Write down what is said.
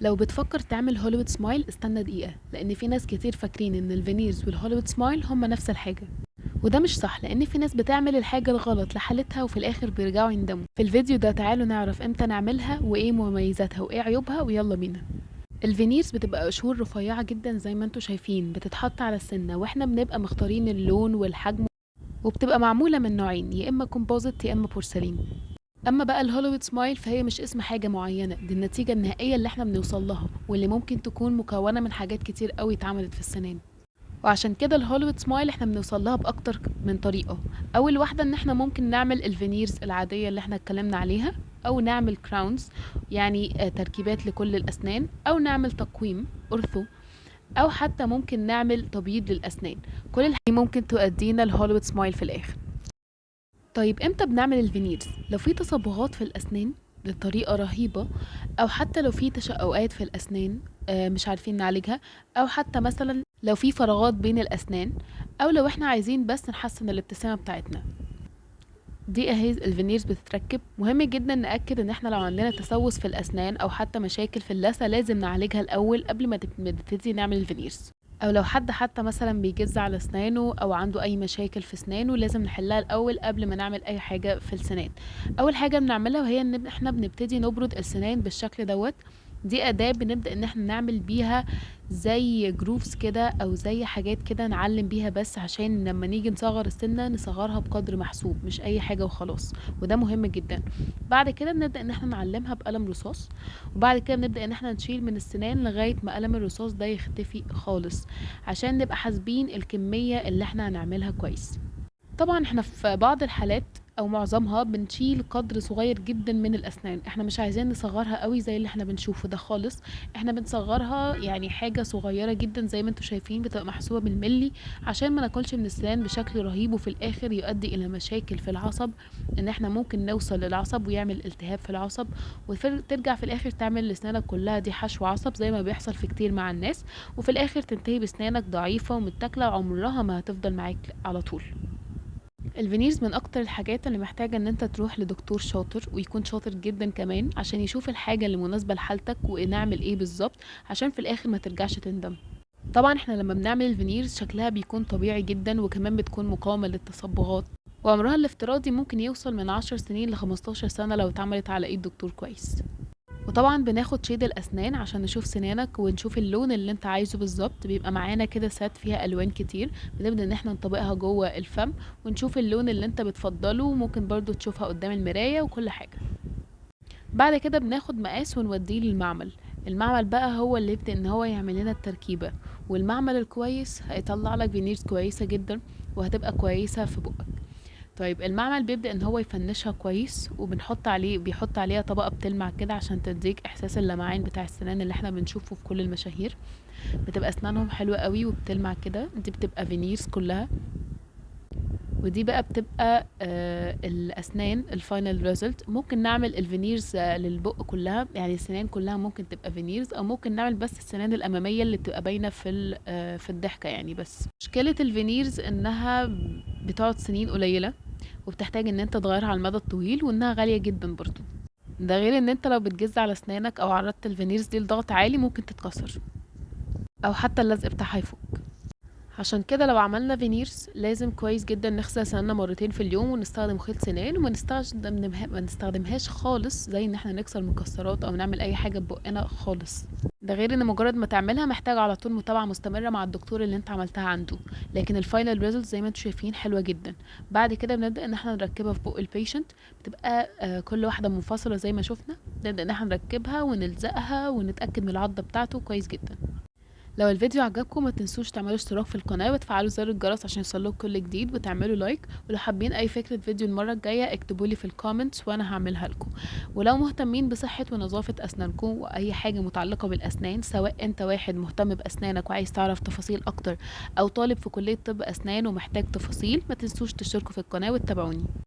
لو بتفكر تعمل هوليوود سمايل استنى دقيقة، لأن في ناس كتير فاكرين إن الفينيرز والهوليوود سمايل هما نفس الحاجة، وده مش صح لأن في ناس بتعمل الحاجة الغلط لحالتها وفي الآخر بيرجعوا يندموا. في الفيديو ده تعالوا نعرف امتى نعملها وإيه مميزاتها وإيه عيوبها، ويلا بينا. الفينيرز بتبقى قشور رفيعة جدا زي ما انتوا شايفين، بتتحط على السنة واحنا بنبقى مختارين اللون والحجم، وبتبقى معمولة من نوعين، يا إما كومبوزيت يا إما بورسلين. اما بقى الهوليوود سمايل فهي مش اسم حاجه معينه، دي النتيجه النهائيه اللي احنا بنوصل لها، واللي ممكن تكون مكونه من حاجات كتير قوي اتعملت في السنان. وعشان كده الهوليوود سمايل احنا بنوصل لها باكتر من طريقه. اول واحده ان احنا ممكن نعمل الفينيرز العاديه اللي احنا اتكلمنا عليها، او نعمل كراونز يعني تركيبات لكل الاسنان، او نعمل تقويم اورثو، او حتى ممكن نعمل تبييض للاسنان. كل الحاجات دي ممكن تؤدينا الهوليوود سمايل في الاخر. طيب امتى بنعمل الفينيرز؟ لو في تصبغات في الأسنان بطريقة رهيبة، أو حتى لو في تشققات في الأسنان مش عارفين نعالجها، أو حتى مثلا لو في فراغات بين الأسنان، أو لو احنا عايزين بس نحسن الابتسامة بتاعتنا. دي اهي الفينيرز بتتركب. مهم جدا نأكد ان احنا لو عندنا تسوس في الأسنان أو حتى مشاكل في اللثة لازم نعالجها الأول قبل ما نبتدي نعمل الفينيرز. او لو حد حتى مثلا بيجز على اسنانه او عنده اي مشاكل في اسنانه لازم نحلها الاول قبل ما نعمل اي حاجه في السنان. اول حاجه بنعملها وهي ان احنا بنبتدي نبرد السنان بالشكل دوت. دي اداه بنبدا ان احنا نعمل بيها زي جروفز كده او زي حاجات كده نعلم بيها، بس عشان لما نيجي نصغر السنه نصغرها بقدر محسوب مش اي حاجه وخلاص، وده مهم جدا. بعد كده بنبدا ان احنا نعلمها بقلم رصاص، وبعد كده بنبدا ان احنا نشيل من السنان لغايه ما قلم الرصاص ده يختفي خالص، عشان نبقى حاسبين الكمية اللي احنا هنعملها كويس. طبعا احنا في بعض الحالات او معظمها بنشيل قدر صغير جدا من الاسنان، احنا مش عايزين نصغرها قوي زي اللي احنا بنشوفه ده خالص. احنا بنصغرها يعني حاجة صغيرة جدا زي ما انتوا شايفين، بتبقى محسوبة بالملي، عشان ما ناكلش من السنان بشكل رهيب وفي الاخر يؤدي الى مشاكل في العصب، ان احنا ممكن نوصل للعصب ويعمل التهاب في العصب، وترجع في الاخر تعمل لسنانك كلها دي حشو عصب زي ما بيحصل في كتير مع الناس، وفي الاخر تنتهي بسنانك ضعيفة ومتاكلة وعمرها ما هتفضل معاك على طول. الفينيرز من اكتر الحاجات اللي محتاجة ان انت تروح لدكتور شاطر ويكون شاطر جدا كمان عشان يشوف الحاجة اللي مناسبة لحالتك ونعمل ايه بالظبط، عشان في الاخر ما ترجعش تندم. طبعا احنا لما بنعمل الفينيرز شكلها بيكون طبيعي جدا، وكمان بتكون مقاومة للتصبغات، وعمرها الافتراضي ممكن يوصل من 10 سنين ل 15 سنة لو اتعملت على ايد دكتور كويس. وطبعا بناخد شيد الاسنان عشان نشوف سنانك ونشوف اللون اللي انت عايزه بالظبط، بيبقى معانا كده سات فيها الوان كتير، بنبدا ان احنا نطبقها جوه الفم ونشوف اللون اللي انت بتفضله، وممكن برضو تشوفها قدام المراية وكل حاجة. بعد كده بناخد مقاس ونوديه للمعمل. المعمل بقى هو اللي يبدأ ان هو يعمل لنا التركيبة، والمعمل الكويس هيطلع لك فينيرز كويسة جدا وهتبقى كويسة في بقك. طيب المعمل بيبدأ ان هو يفنشها كويس، بيحط عليها طبقة بتلمع كده عشان تديك احساس اللمعان بتاع السنان اللي احنا بنشوفه في كل المشاهير. بتبقى اسنانهم حلوة قوي وبتلمع كده، دي بتبقى فينيرز كلها. ودي بقى بتبقى الاسنان الفاينل ريزلت. ممكن نعمل الفينيرز للبق كلها، يعني السنان كلها ممكن تبقى فينيرز، او ممكن نعمل بس السنان الاماميه اللي بتبقى باينه في الضحكه يعني. بس مشكله الفينيرز انها بتقعد سنين قليله، وبتحتاج ان انت تغيرها على المدى الطويل، وانها غاليه جدا برضو. ده غير ان انت لو بتجز على اسنانك او عرضت الفينيرز دي لضغط عالي ممكن تتكسر، او حتى اللزق بتاعها يفك. عشان كده لو عملنا فينيرز لازم كويس جدا نغسل سنانا مرتين في اليوم، ونستخدم خيط سنان، ما نستخدمهاش خالص زي ان احنا نكسر مكسرات او نعمل اي حاجه ببقنا خالص. ده غير ان مجرد ما تعملها محتاج على طول متابعه مستمره مع الدكتور اللي انت عملتها عنده. لكن الفاينل ريزلت زي ما انتم شايفين حلوه جدا. بعد كده بنبدا ان احنا نركبها في بق البيشنت، بتبقى كل واحده منفصله زي ما شفنا، نبدا ان احنا نركبها ونلزقها ونتاكد من العضه بتاعته كويس جدا. لو الفيديو عجبكم ما تنسوش تعملوا اشتراك في القناة وتفعلوا زر الجرس عشان يوصلكوا كل جديد، وتعملوا لايك. ولو حابين اي فكرة فيديو المرة الجاية اكتبولي في الكومنتس وانا هعملها لكم. ولو مهتمين بصحة ونظافة اسنانكم واي حاجة متعلقة بالاسنان، سواء انت واحد مهتم باسنانك وعايز تعرف تفاصيل اكتر، او طالب في كلية طب اسنان ومحتاج تفاصيل، ما تنسوش تشتركوا في القناة وتتابعوني.